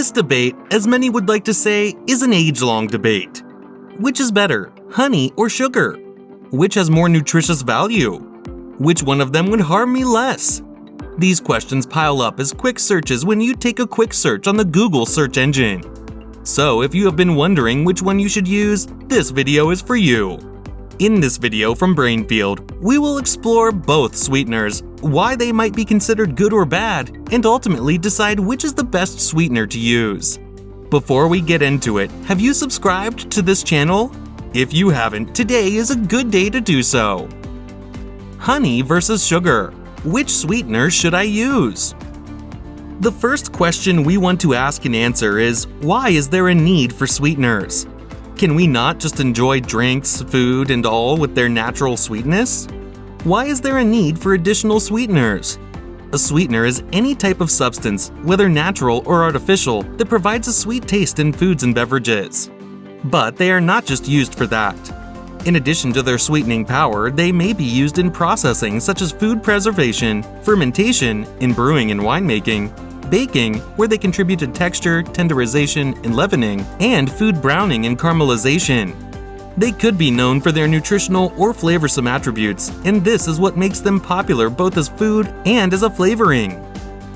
This debate, as many would like to say, is an age-long debate. Which is better, honey or sugar? Which has more nutritious value? Which one of them would harm me less? These questions pile up as quick searches when you take a quick search on the Google search engine. So if you have been wondering which one you should use, this video is for you. In this video from Brainfield, we will explore both sweeteners, why they might be considered good or bad, and ultimately decide which is the best sweetener to use. Before we get into it, have you subscribed to this channel? If you haven't, today is a good day to do so. Honey versus sugar. Which sweetener should I use? The first question we want to ask and answer is, why is there a need for sweeteners? Can we not just enjoy drinks, food, and all with their natural sweetness? Why is there a need for additional sweeteners? A sweetener is any type of substance, whether natural or artificial, that provides a sweet taste in foods and beverages. But they are not just used for that. In addition to their sweetening power, they may be used in processing such as food preservation, fermentation, in brewing and winemaking, baking, where they contribute to texture, tenderization, and leavening, and food browning and caramelization. They could be known for their nutritional or flavorsome attributes, and this is what makes them popular both as food and as a flavoring.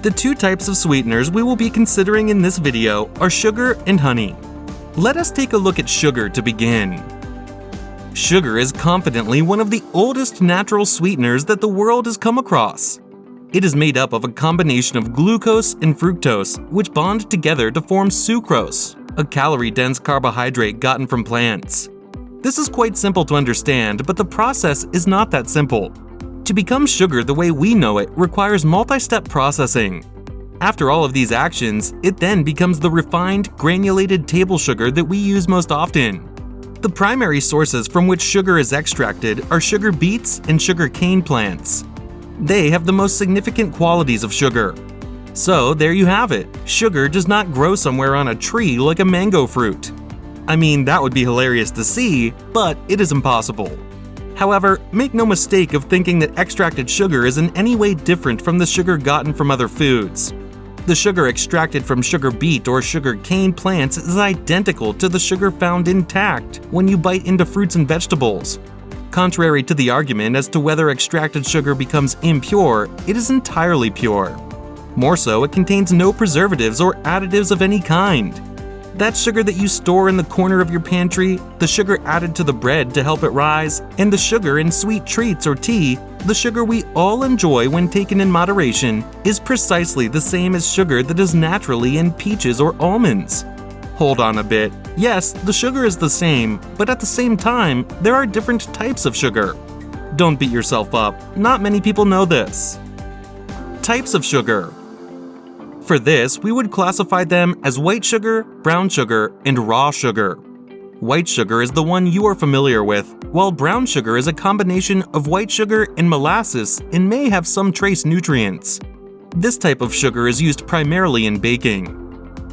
The two types of sweeteners we will be considering in this video are sugar and honey. Let us take a look at sugar to begin. Sugar is confidently one of the oldest natural sweeteners that the world has come across. It is made up of a combination of glucose and fructose, which bond together to form sucrose, a calorie-dense carbohydrate gotten from plants. This is quite simple to understand, but the process is not that simple. To become sugar the way we know it requires multi-step processing. After all of these actions, it then becomes the refined, granulated table sugar that we use most often. The primary sources from which sugar is extracted are sugar beets and sugar cane plants. They have the most significant qualities of sugar. So there you have it. Sugar does not grow somewhere on a tree like a mango fruit. I mean, that would be hilarious to see, but it is impossible. However, make no mistake of thinking that extracted sugar is in any way different from the sugar gotten from other foods. The sugar extracted from sugar beet or sugar cane plants is identical to the sugar found intact when you bite into fruits and vegetables. Contrary to the argument as to whether extracted sugar becomes impure, it is entirely pure. More so, it contains no preservatives or additives of any kind. That sugar that you store in the corner of your pantry, the sugar added to the bread to help it rise, and the sugar in sweet treats or tea, the sugar we all enjoy when taken in moderation, is precisely the same as sugar that is naturally in peaches or almonds. Hold on a bit. Yes, the sugar is the same, but at the same time, there are different types of sugar. Don't beat yourself up. Not many people know this. Types of sugar. For this, we would classify them as white sugar, brown sugar, and raw sugar. White sugar is the one you are familiar with, while brown sugar is a combination of white sugar and molasses and may have some trace nutrients. This type of sugar is used primarily in baking.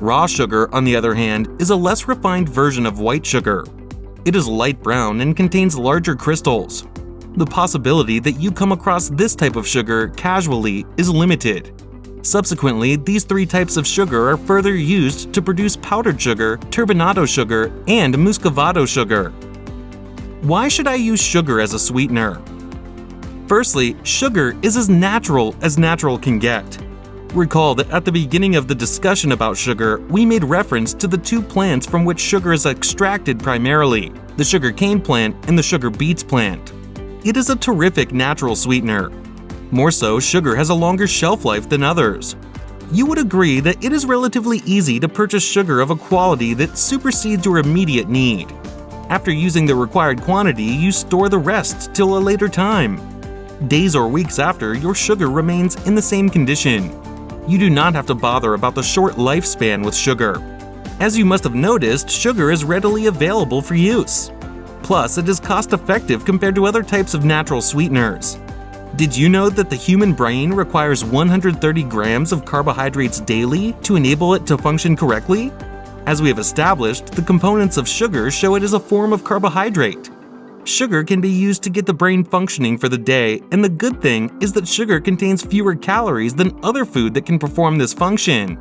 Raw sugar, on the other hand, is a less refined version of white sugar. It is light brown and contains larger crystals. The possibility that you come across this type of sugar casually is limited. Subsequently, these three types of sugar are further used to produce powdered sugar, turbinado sugar, and muscovado sugar. Why should I use sugar as a sweetener? Firstly, sugar is as natural can get. Recall that at the beginning of the discussion about sugar, we made reference to the two plants from which sugar is extracted primarily, the sugar cane plant and the sugar beets plant. It is a terrific natural sweetener. More so, sugar has a longer shelf life than others. You would agree that it is relatively easy to purchase sugar of a quality that supersedes your immediate need. After using the required quantity, you store the rest till a later time. Days or weeks after, your sugar remains in the same condition. You do not have to bother about the short lifespan with sugar. As you must have noticed, sugar is readily available for use. Plus, it is cost-effective compared to other types of natural sweeteners. Did you know that the human brain requires 130 grams of carbohydrates daily to enable it to function correctly? As we have established, the components of sugar show it as a form of carbohydrate. Sugar can be used to get the brain functioning for the day, and the good thing is that sugar contains fewer calories than other food that can perform this function.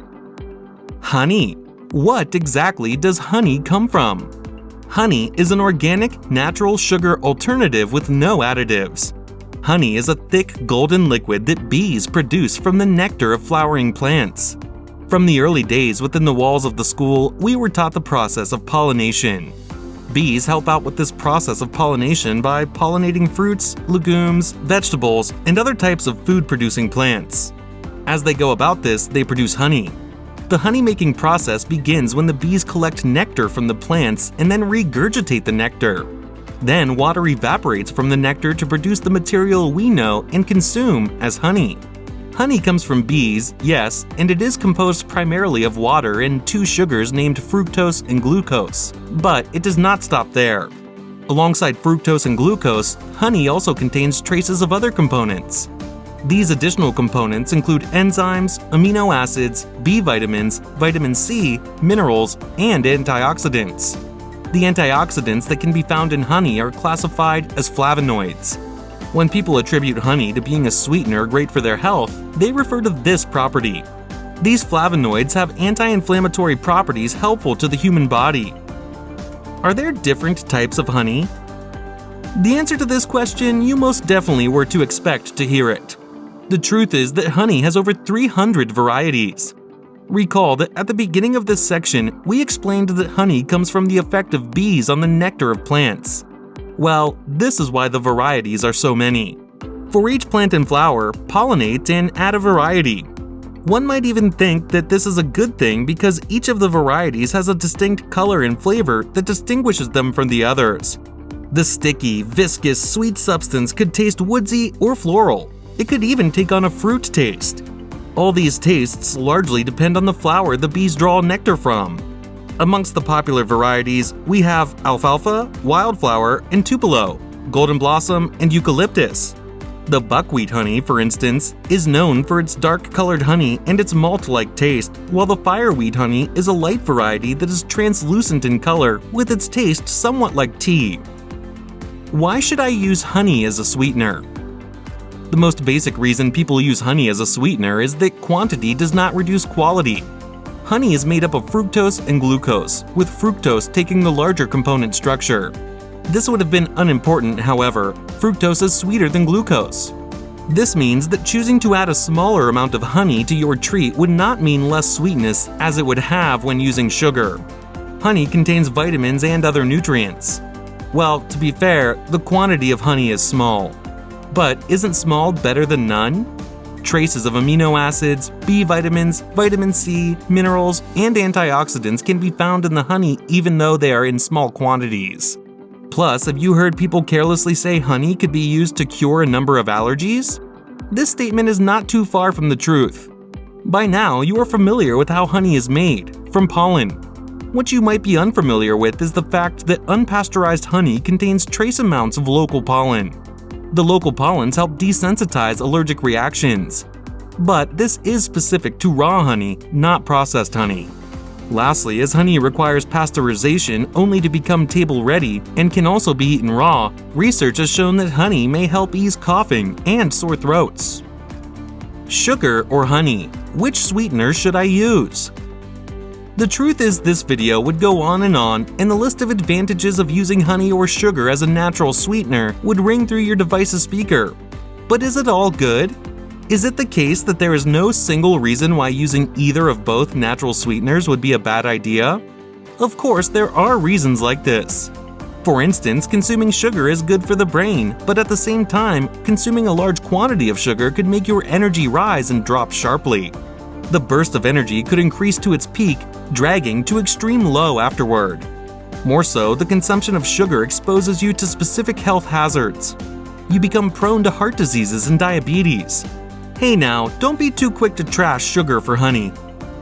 Honey. What exactly does honey come from? Honey is an organic, natural sugar alternative with no additives. Honey is a thick, golden liquid that bees produce from the nectar of flowering plants. From the early days within the walls of the school, we were taught the process of pollination. Bees help out with this process of pollination by pollinating fruits, legumes, vegetables, and other types of food-producing plants. As they go about this, they produce honey. The honey-making process begins when the bees collect nectar from the plants and then regurgitate the nectar. Then water evaporates from the nectar to produce the material we know and consume as honey. Honey comes from bees, yes, and it is composed primarily of water and two sugars named fructose and glucose. But it does not stop there. Alongside fructose and glucose, honey also contains traces of other components. These additional components include enzymes, amino acids, B vitamins, vitamin C, minerals, and antioxidants. The antioxidants that can be found in honey are classified as flavonoids. When people attribute honey to being a sweetener great for their health, they refer to this property. These flavonoids have anti-inflammatory properties helpful to the human body. Are there different types of honey? The answer to this question you most definitely were to expect to hear it. The truth is that honey has over 300 varieties. Recall that at the beginning of this section, we explained that honey comes from the effect of bees on the nectar of plants. Well, this is why the varieties are so many. For each plant and flower, pollinate and add a variety. One might even think that this is a good thing because each of the varieties has a distinct color and flavor that distinguishes them from the others. The sticky, viscous, sweet substance could taste woodsy or floral. It could even take on a fruit taste. All these tastes largely depend on the flower the bees draw nectar from. Amongst the popular varieties, we have alfalfa, wildflower, and tupelo, golden blossom, and eucalyptus. The buckwheat honey, for instance, is known for its dark-colored honey and its malt-like taste, while the fireweed honey is a light variety that is translucent in color with its taste somewhat like tea. Why should I use honey as a sweetener? The most basic reason people use honey as a sweetener is that quantity does not reduce quality. Honey is made up of fructose and glucose, with fructose taking the larger component structure. This would have been unimportant, however. Fructose is sweeter than glucose. This means that choosing to add a smaller amount of honey to your treat would not mean less sweetness as it would have when using sugar. Honey contains vitamins and other nutrients. Well, to be fair, the quantity of honey is small. But isn't small better than none? Traces of amino acids, B vitamins, vitamin C, minerals, and antioxidants can be found in the honey even though they are in small quantities. Plus, have you heard people carelessly say honey could be used to cure a number of allergies? This statement is not too far from the truth. By now, you are familiar with how honey is made, from pollen. What you might be unfamiliar with is the fact that unpasteurized honey contains trace amounts of local pollen. The local pollens help desensitize allergic reactions. But this is specific to raw honey, not processed honey. Lastly, as honey requires pasteurization only to become table-ready and can also be eaten raw, research has shown that honey may help ease coughing and sore throats. Sugar or honey? Which sweetener should I use? The truth is this video would go on, and the list of advantages of using honey or sugar as a natural sweetener would ring through your device's speaker. But is it all good? Is it the case that there is no single reason why using either of both natural sweeteners would be a bad idea? Of course, there are reasons like this. For instance, consuming sugar is good for the brain, but at the same time, consuming a large quantity of sugar could make your energy rise and drop sharply. The burst of energy could increase to its peak, dragging to extreme low afterward. More so, the consumption of sugar exposes you to specific health hazards. You become prone to heart diseases and diabetes. Hey now, don't be too quick to trash sugar for honey.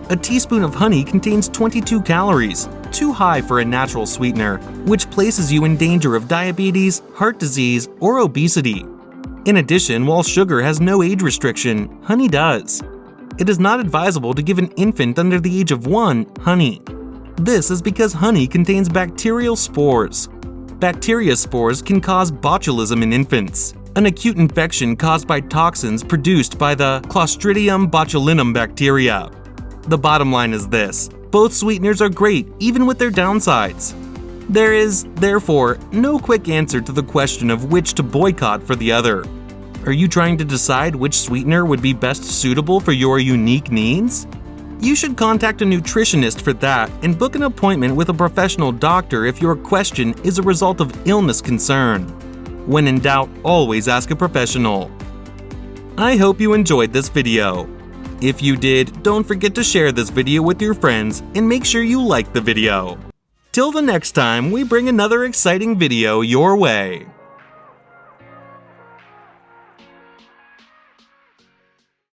A teaspoon of honey contains 22 calories, too high for a natural sweetener, which places you in danger of diabetes, heart disease, or obesity. In addition, while sugar has no age restriction, honey does. It is not advisable to give an infant under the age of 1 honey. This is because honey contains bacterial spores. Bacteria spores can cause botulism in infants, an acute infection caused by toxins produced by the Clostridium botulinum bacteria. The bottom line is this: both sweeteners are great, even with their downsides. There is, therefore, no quick answer to the question of which to boycott for the other. Are you trying to decide which sweetener would be best suitable for your unique needs? You should contact a nutritionist for that and book an appointment with a professional doctor if your question is a result of illness concern. When in doubt, always ask a professional. I hope you enjoyed this video. If you did, don't forget to share this video with your friends and make sure you like the video. Till the next time we bring another exciting video your way.